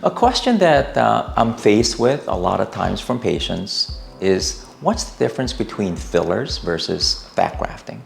A question that I'm faced with a lot of times from patients is, what's the difference between fillers versus fat grafting?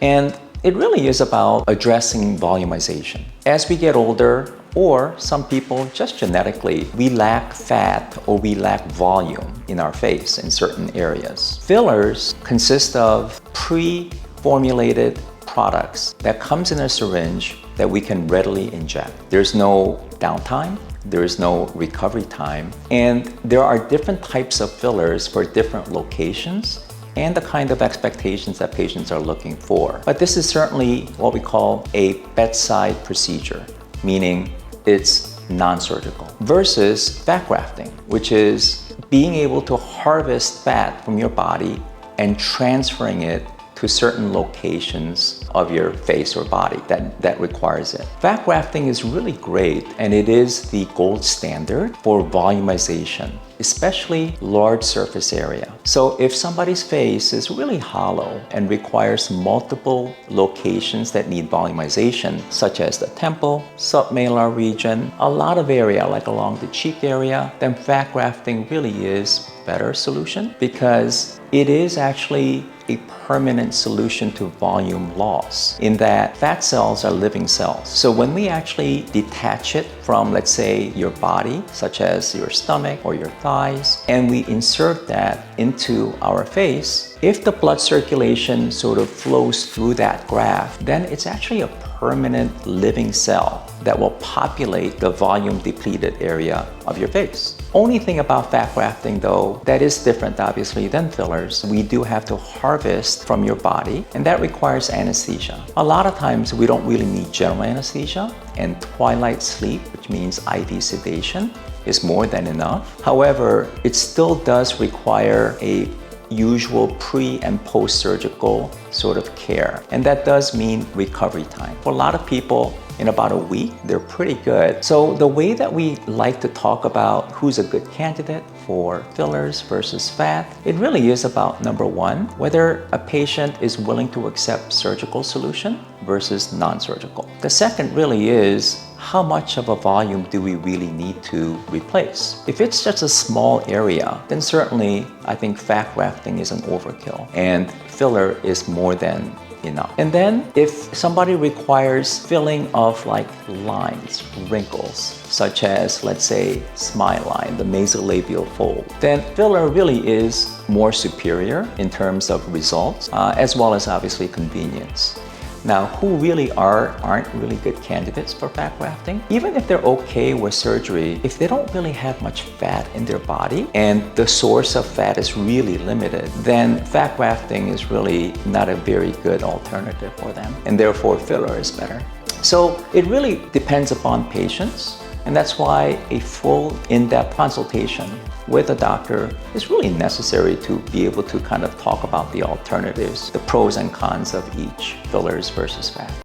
And it really is about addressing volumization. As we get older, or some people just genetically, we lack fat or we lack volume in our face in certain areas. Fillers consist of pre-formulated products that comes in a syringe that we can readily inject. There's no downtime, there is no recovery time, and there are different types of fillers for different locations and the kind of expectations that patients are looking for. But this is certainly what we call a bedside procedure, meaning it's non-surgical, versus fat grafting, which is being able to harvest fat from your body and transferring it to certain locations of your face or body that requires it. Fat grafting is really great, and it is the gold standard for volumization, especially large surface area. So if somebody's face is really hollow and requires multiple locations that need volumization, such as the temple, submalar region, a lot of area like along the cheek area, then fat grafting really is a better solution because it is actually a permanent solution to volume loss in that fat cells are living cells. So when we actually detach it from, let's say, your body, such as your stomach or your thighs, and we insert that into our face, if the blood circulation sort of flows through that graft, then it's actually a permanent living cell that will populate the volume depleted area of your face. Only thing about fat grafting though, that is different obviously than fillers, we do have to harvest from your body, and that requires anesthesia. A lot of times we don't really need general anesthesia, and twilight sleep, which means IV sedation, is more than enough. However, it still does require a usual pre and post-surgical sort of care, and that does mean recovery time. For a lot of people, in about a week, they're pretty good. So the way that we like to talk about who's a good candidate for fillers versus fat, it really is about, number one, whether a patient is willing to accept surgical solution versus non-surgical. The second really is, how much of a volume do we really need to replace? If it's just a small area, then certainly I think fat grafting is an overkill and filler is more than enough. And then if somebody requires filling of like lines, wrinkles, such as, let's say, smile line, the nasolabial fold, then filler really is more superior in terms of results, as well as obviously convenience. Now, who really aren't really good candidates for fat grafting? Even if they're okay with surgery, if they don't really have much fat in their body and the source of fat is really limited, then fat grafting is really not a very good alternative for them, and therefore filler is better. So it really depends upon patients, and that's why a full in-depth consultation with a doctor is really necessary to be able to kind of talk about the alternatives, the pros and cons of each, fillers versus fat.